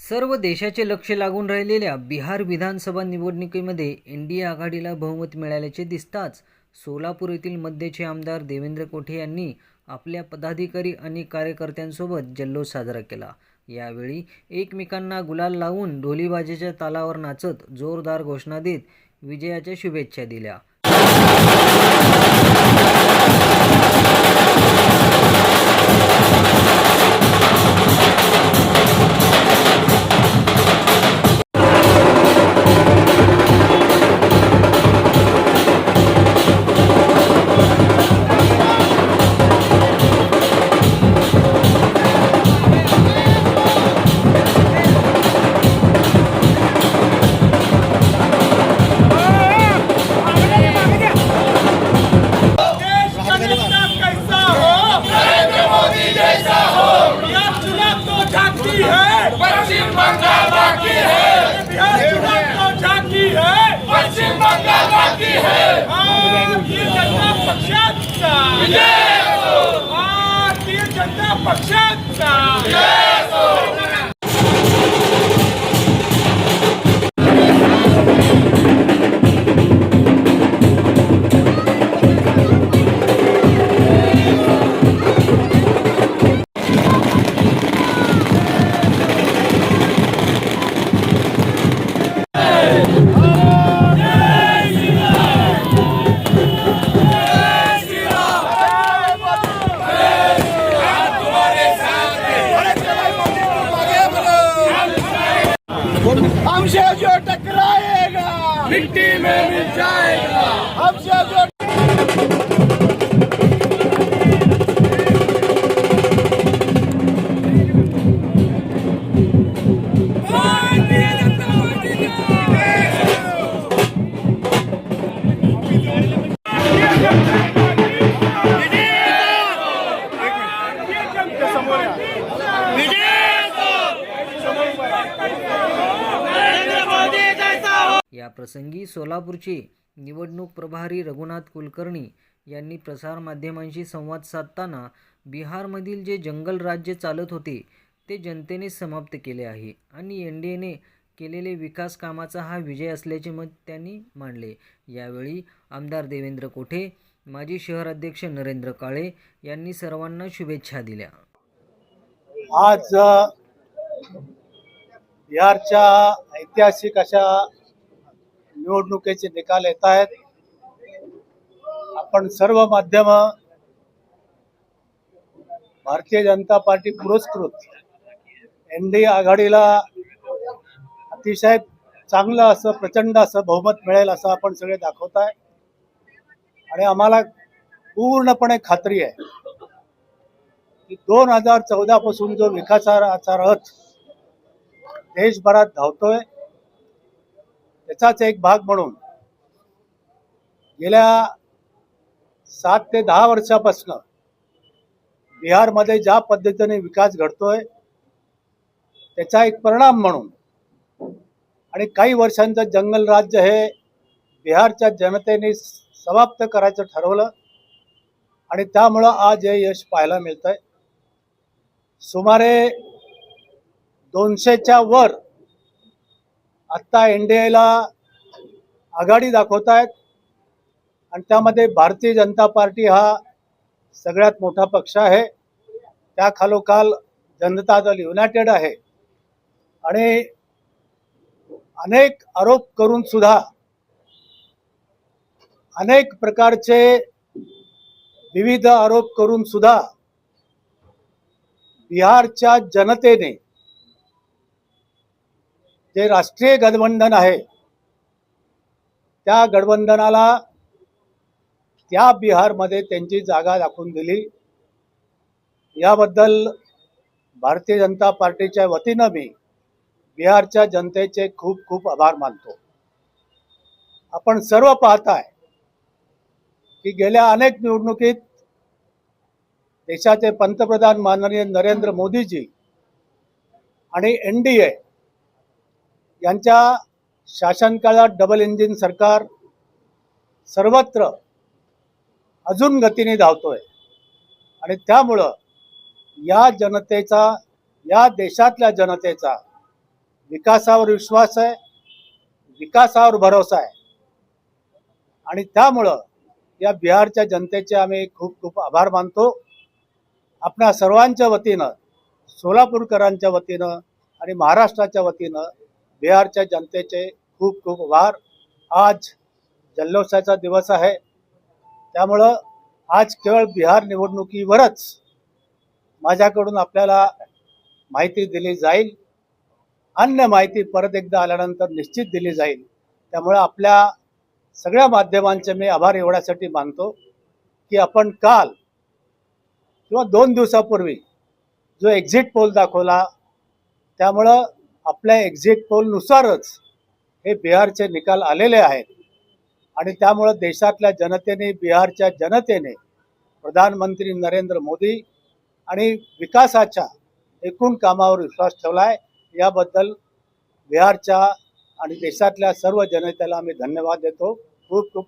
सर्व देशाचे लक्ष लागून राहिलेल्या बिहार विधानसभा निवडणुकीमध्ये एनडीए आघाडीला बहुमत मिळाल्याचे दिसताच सोलापूर येथील मध्यचे आमदार देवेंद्र कोठे यांनी आपल्या पदाधिकारी आणि कार्यकर्त्यांसोबत जल्लोष साजरा केला। यावेळी एकमेकांना गुलाल लावून ढोलीबाजाच्या तालावर नाचत जोरदार घोषणा देत विजयाच्या शुभेच्छा दिल्या। पश्चिम बंगाल बाकी है, बिहार चुनाव तो झांकी है, पश्चिम बंगाल बाकी है। भारतीय जनता पक्षाचा विजय असो, भारतीय जनता पक्षाचा विजय असो। हमसे जो टकराएगा मिट्टी में मिल जाएगा। हमसे जो या प्रसंगी सोलापूरचे निवडणूक प्रभारी रघुनाथ कुलकर्णी यांनी प्रसार माध्यमांशी संवाद साधताना बिहारमधील जे जंगल राज्य चालत होते ते जनतेने समाप्त केले आहे आणि एनडीएने केलेले विकास कामाचा हा विजय असल्याचे मत त्यांनी मांडले। यावेळी आमदार देवेंद्र कोठे, माजी शहर अध्यक्ष नरेंद्र काळे यांनी सर्वांना शुभेच्छा दिल्या। आज बिहारच्या ऐतिहासिक अशा निवडणुकीचे निकाल येत आहेत। आपण सर्व माध्यम भारतीय जनता पार्टी पुरस्कृत एनडीए आघाडीला अतिशय चांगलं असं प्रचंड असं बहुमत मिळेल असं आपण सगळे दाखवत आहे आणि आम्हाला पूर्णपणे खात्री आहे की 2014 पासून जो विकासाचा रथ देशभरात धावतोय त्याचाच एक भाग म्हणून गेल्या 7 ते 10 वर्षापासून बिहारमध्ये ज्या पद्धतीने विकास घडतोय त्याचा एक परिणाम म्हणून आणि काही वर्षांचं जंगल राज्य हे बिहारच्या जनतेने समाप्त करायचं ठरवलं आणि त्यामुळं आज हे यश पाहायला मिळतंय। सुमारे 200च्या वर आता एनडीएला आघाडी दाखवत आहेत आणि त्यामध्ये भारतीय जनता पार्टी हा सगळ्यात मोठा पक्ष आहे। त्या खालोखाल जनता दल युनायटेड आहे आणि अनेक आरोप करून सुद्धा अनेक प्रकारचे विविध आरोप करून सुद्धा बिहारच्या जनतेने जे राष्ट्रीय गठबंधन आहे त्या गठबंधनाला त्या बिहारमध्ये त्यांची जागा दाखवून दिली। याबद्दल भारतीय जनता पार्टीच्या वतीनं मी बिहारच्या जनतेचे खूप खूप आभार मानतो। आपण सर्व पाहताय की गेल्या अनेक निवडणुकीत देशाचे पंतप्रधान माननीय नरेंद्र मोदीजी आणि एनडीए यांच्या शासनकाळात डबल इंजिन सरकार सर्वत्र अजून गतीने धावतोय आणि त्यामुळं या जनतेचा, या देशातल्या जनतेचा विकासावर विश्वास आहे, विकासावर भरोसा आहे आणि त्यामुळं या बिहारच्या जनतेचे आम्ही खूप खूप आभार मानतो. आपणा सर्वांच्या वतीनं, सोलापूरकरांच्या वतीनं आणि महाराष्ट्राच्या वतीनं बिहारच्या जनतेचे खूप खूप आभार. आज जल्लोषाचा दिवस आहे, त्यामुळं आज केवळ बिहार निवडणुकीवरच माझ्याकडून आपल्याला माहिती दिली जाईल. अन्य माहिती परत एकदा आल्यानंतर निश्चित दिली जाईल. त्यामुळे आपल्या सगळ्या माध्यमांचे मी आभार एवढ्यासाठी मानतो की आपण काल किंवा 2 दिवसापूर्वी जो एक्झिट पोल दाखवला, त्यामुळं आपल्या एक्झिट पोलनुसारच हे बिहारचे निकाल आलेले आहेत आणि त्यामुळं देशातल्या जनतेने, बिहारच्या जनतेने प्रधानमंत्री नरेंद्र मोदी आणि विकासाच्या एकूण कामावर विश्वास ठेवला आहे. याबद्दल बिहारच्या आणि देशातल्या सर्व जनतेला आम्ही धन्यवाद देतो. खूप खूप